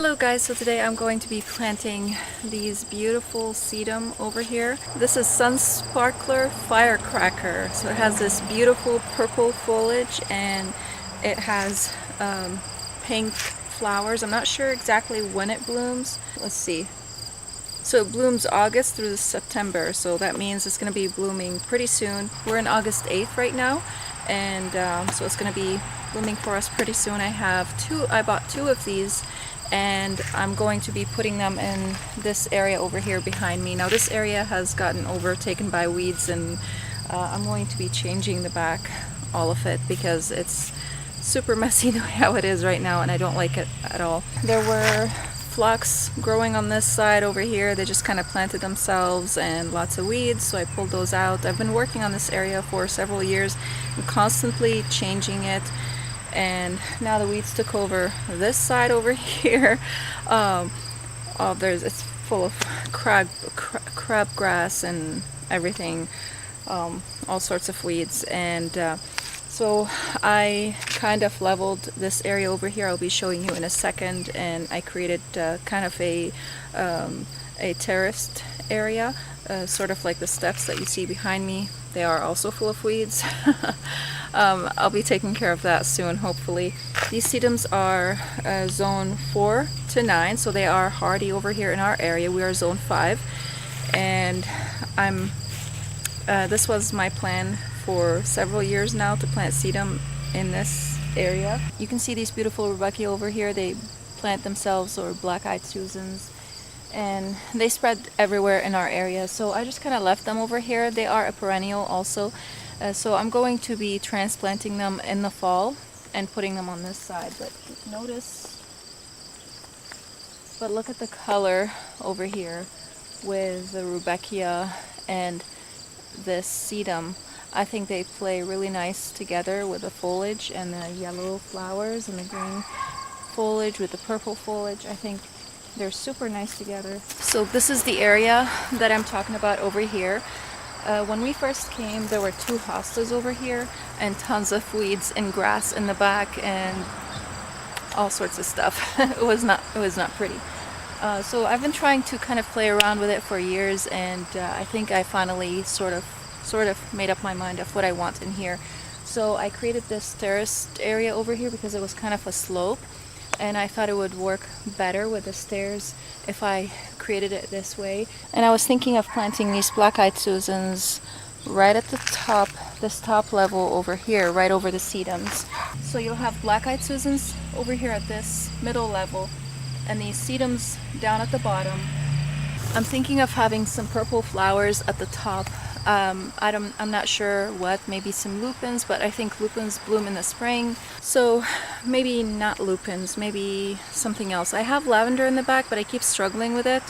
Hello guys, so today I'm going to be planting these beautiful sedum over here. This is Sun Sparkler Firecracker. So it has this beautiful purple foliage and it has pink flowers. I'm not sure exactly when it blooms. Let's see. So it blooms August through September, so that means it's going to be blooming pretty soon. We're in August 8th right now, and so it's going to be blooming for us pretty soon. I bought two of these, and I'm going to be putting them in this area over here behind me. Now this area has gotten overtaken by weeds, and I'm going to be changing the back, all of it, because it's super messy the way how it is right now, and I don't like it at all. There were phlox growing on this side over here. They just kind of planted themselves, and lots of weeds, so I pulled those out. I've been working on this area for several years. I'm constantly changing it, and now the weeds took over this side over here. It's full of crabgrass and everything, all sorts of weeds, and so I kind of leveled this area over here. I'll be showing you in a second, and I created kind of a terraced area, sort of like the steps that you see behind me. They are also full of weeds. I'll be taking care of that soon, hopefully. These sedums are zone 4 to 9, so they are hardy over here in our area. We are zone 5, and this was my plan for several years now, to plant sedum in this area. You can see these beautiful rudbeckia over here. They plant themselves, or black-eyed Susans, and they spread everywhere in our area, so I just kind of left them over here. They are a perennial also, so I'm going to be transplanting them in the fall and putting them on this side. But look at the color over here with the rudbeckia and this sedum. I think they play really nice together with the foliage and the yellow flowers and the green foliage with the purple foliage. I think they're super nice together. So this is the area that I'm talking about over here. When we first came, there were 2 hostas over here and tons of weeds and grass in the back and all sorts of stuff. It was not pretty. So I've been trying to kind of play around with it for years, and I think I finally sort of made up my mind of what I want in here. So I created this terraced area over here because it was kind of a slope, and I thought it would work better with the stairs if I created it this way. And I was thinking of planting these black-eyed Susans right at the top, this top level over here, right over the sedums. So you'll have black-eyed Susans over here at this middle level, and these sedums down at the bottom. I'm thinking of having some purple flowers at the top. I'm not sure what, maybe some lupins, but I think lupins bloom in the spring, so maybe not lupins, maybe something else. I have lavender in the back, but I keep struggling with it.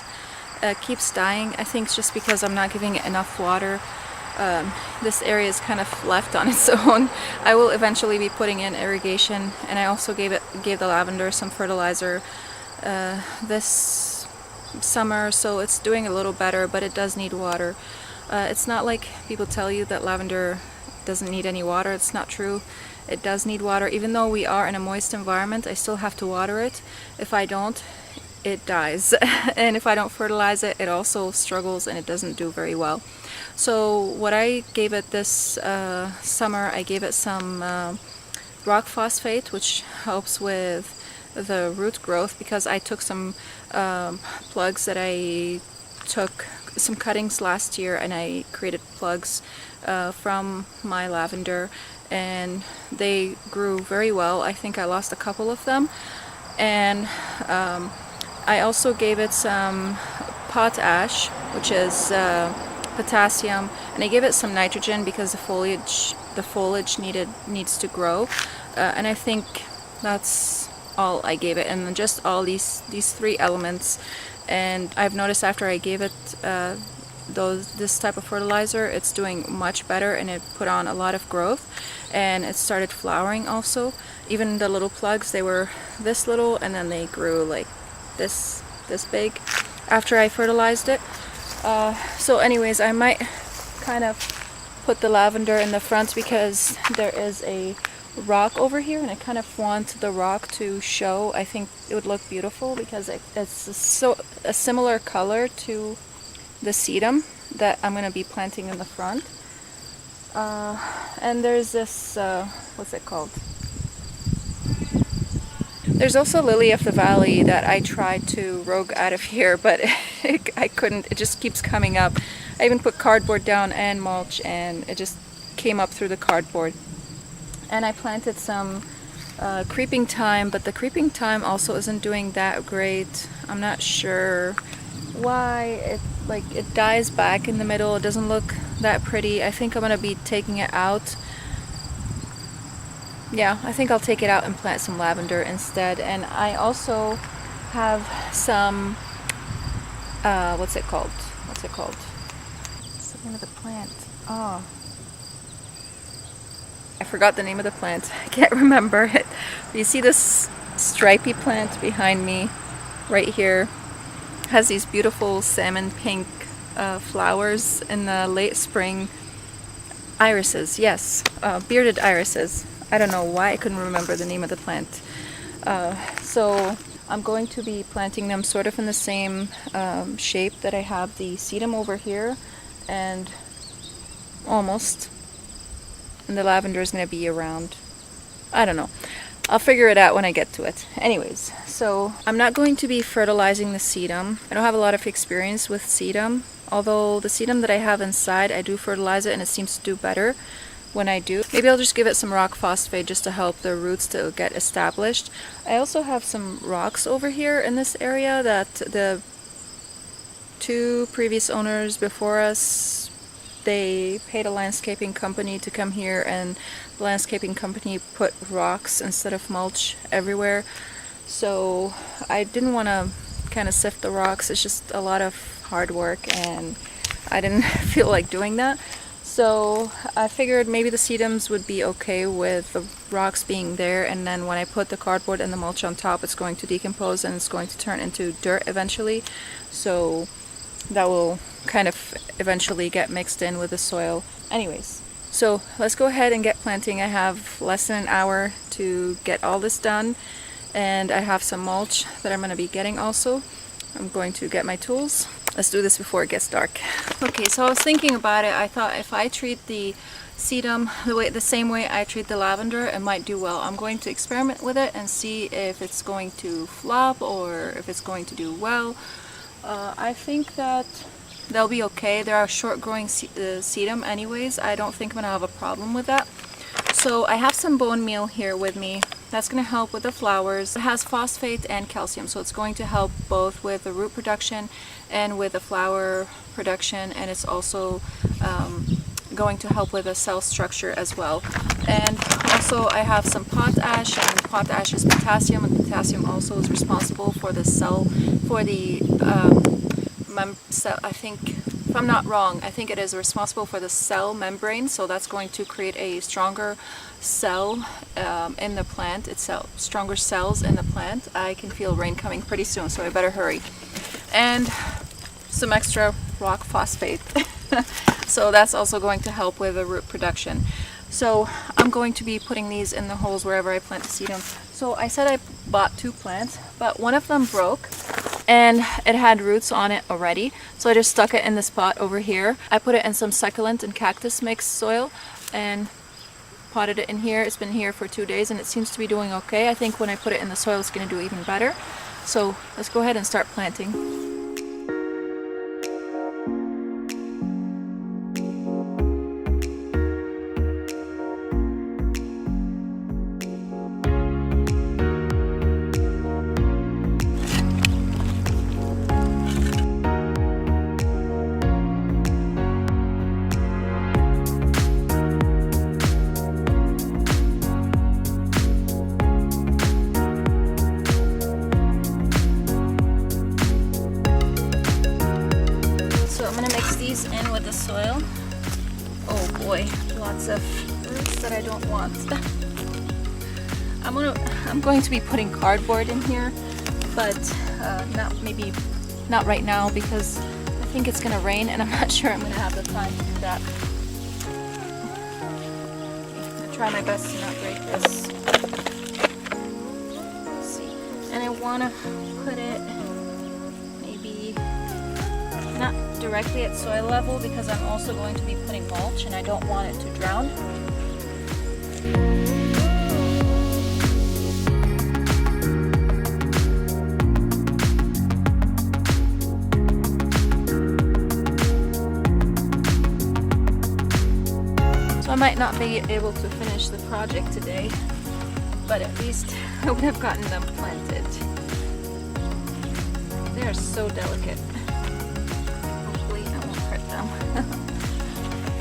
It keeps dying. I think it's just because I'm not giving it enough water. This area is kind of left on its own. I will eventually be putting in irrigation, and I also gave the lavender some fertilizer this summer, so it's doing a little better, but it does need water. It's not like people tell you that lavender doesn't need any water. It's not true. It does need water. Even though we are in a moist environment, I still have to water it. If I don't, it dies. And if I don't fertilize it, it also struggles and it doesn't do very well. So what I gave it this summer, I gave it some rock phosphate, which helps with the root growth, because I took some plugs that I took some cuttings last year, and I created plugs from my lavender, and they grew very well. I think I lost a couple of them, and I also gave it some potash, which is potassium, and I gave it some nitrogen because the foliage needs to grow, and I think that's all I gave it, and then just all these 3 elements. And I've noticed after I gave it this type of fertilizer, it's doing much better, and it put on a lot of growth, and it started flowering also. Even the little plugs, they were this little, and then they grew like this big after I fertilized it. So anyways, I might kind of put the lavender in the front, because there is a rock over here, and I kind of want the rock to show. I think it would look beautiful because it's a similar color to the sedum that I'm going to be planting in the front. And there's this, what's it called? There's also Lily of the Valley that I tried to rogue out of here, but I couldn't. It just keeps coming up. I even put cardboard down and mulch, and it just came up through the cardboard. And I planted some creeping thyme, but the creeping thyme also isn't doing that great. I'm not sure why. It dies back in the middle. It doesn't look that pretty. I think I'm gonna be taking it out. Yeah, I think I'll take it out and plant some lavender instead. And I also have some, what's it called? What's it called? What's the name of the plant? Oh, I forgot the name of the plant. I can't remember it. You see this stripy plant behind me right here? It has these beautiful salmon pink flowers in the late spring. Irises, yes, bearded irises. I don't know why I couldn't remember the name of the plant. So I'm going to be planting them sort of in the same shape that I have the sedum over here, and almost. And the lavender is going to be around. I don't know. I'll figure it out when I get to it. Anyways, so I'm not going to be fertilizing the sedum. I don't have a lot of experience with sedum, although the sedum that I have inside, I do fertilize it and it seems to do better when I do. Maybe I'll just give it some rock phosphate just to help the roots to get established. I also have some rocks over here in this area that the two previous owners before us, they paid a landscaping company to come here, and the landscaping company put rocks instead of mulch everywhere. So I didn't want to kind of sift the rocks. It's just a lot of hard work and I didn't feel like doing that. So I figured maybe the sedums would be okay with the rocks being there, and then when I put the cardboard and the mulch on top, it's going to decompose and it's going to turn into dirt eventually. So that will kind of eventually get mixed in with the soil. Anyways, so let's go ahead and get planting. I have less than an hour to get all this done, and I have some mulch that I'm going to be getting also. I'm going to get my tools. Let's do this before it gets dark. Okay, so I was thinking about it. I thought if I treat the sedum the same way I treat the lavender, it might do well. I'm going to experiment with it and see if it's going to flop or if it's going to do well. I think that they'll be okay. They are short growing sedum anyways. I don't think I'm going to have a problem with that. So I have some bone meal here with me. That's going to help with the flowers. It has phosphate and calcium, so it's going to help both with the root production and with the flower production, and it's also going to help with the cell structure as well. And also I have some potash, and potash is potassium, and potassium also is responsible for the cell, for the I think, if I'm not wrong, I think it is responsible for the cell membrane, so that's going to create a stronger cell in the plant itself, stronger cells in the plant. I can feel rain coming pretty soon, so I better hurry. And some extra rock phosphate. So that's also going to help with the root production. So I'm going to be putting these in the holes wherever I plant the sedum. So I said I bought 2 plants, but one of them broke and it had roots on it already. So I just stuck it in this pot over here. I put it in some succulent and cactus mixed soil and potted it in here. It's been here for 2 days and it seems to be doing okay. I think when I put it in the soil it's going to do even better. So let's go ahead and start planting. In with the soil. Oh boy, lots of roots that I don't want. I'm going to be putting cardboard in here, but not right now because I think it's gonna rain and I'm not sure I'm gonna have the time to do that. Okay, I'm gonna try my best to not break this. Let's see. And I want to put it maybe not directly at soil level because I'm also going to be putting mulch and I don't want it to drown. I might not be able to finish the project today, but at least I would have gotten them planted. They are so delicate. Hopefully I won't hurt them.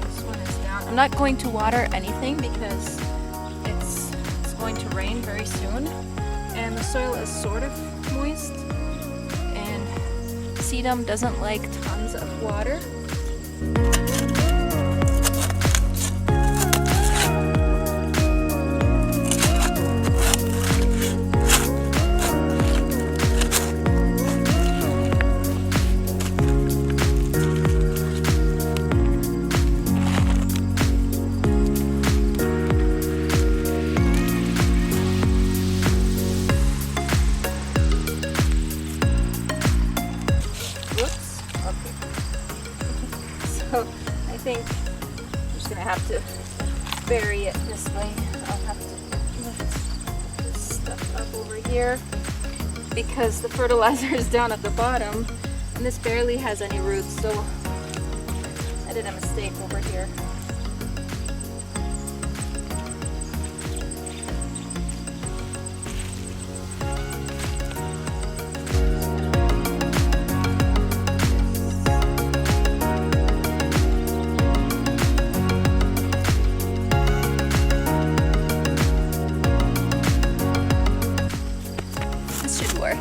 This one is down. I'm not going to water anything because it's going to rain very soon, and the soil is sort of moist, and sedum doesn't like tons of water. So I think I'm just gonna have to bury it this way. I'll have to lift this stuff up over here because the fertilizer is down at the bottom and this barely has any roots, so I did a mistake over here. Work.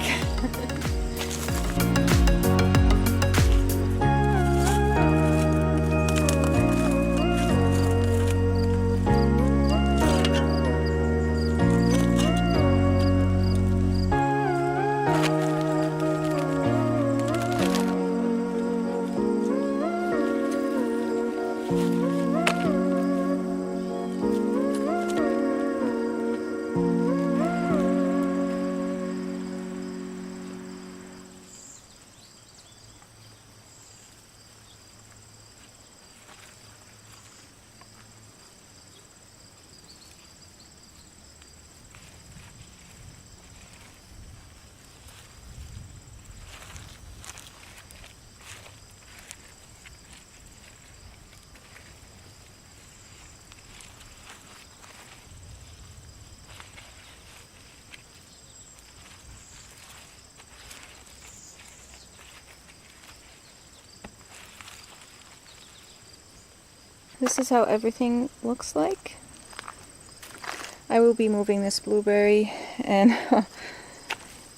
This is how everything looks like. I will be moving this blueberry and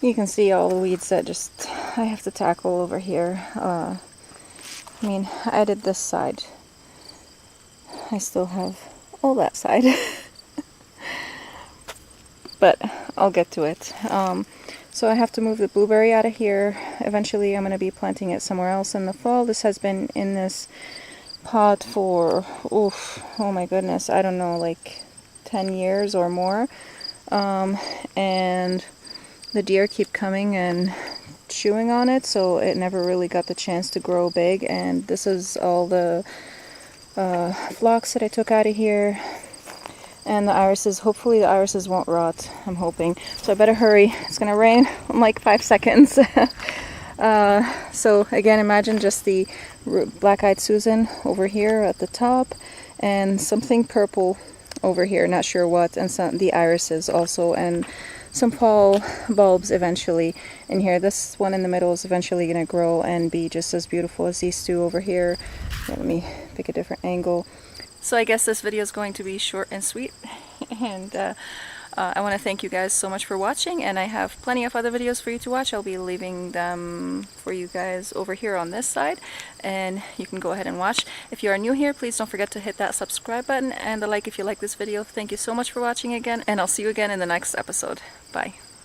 you can see all the weeds that I have to tackle over here. I mean, I did this side. I still have all that side. But I'll get to it. So I have to move the blueberry out of here. Eventually I'm going to be planting it somewhere else in the fall. This has been in this pot for, oh my goodness, I don't know, like 10 years or more. And the deer keep coming and chewing on it, so it never really got the chance to grow big. And this is all the phlox that I took out of here. And the irises, hopefully the irises won't rot, I'm hoping. So I better hurry. It's gonna rain in like 5 seconds. So again, imagine just the black-eyed Susan over here at the top and something purple over here, not sure what, and the irises also, and some fall bulbs eventually in here. This one in the middle is eventually going to grow and be just as beautiful as these two over here. Let me pick a different angle. So I guess this video is going to be short and sweet, and I want to thank you guys so much for watching, and I have plenty of other videos for you to watch. I'll be leaving them for you guys over here on this side, and you can go ahead and watch. If you are new here, please don't forget to hit that subscribe button and the like if you like this video. Thank you so much for watching again, and I'll see you again in the next episode. Bye.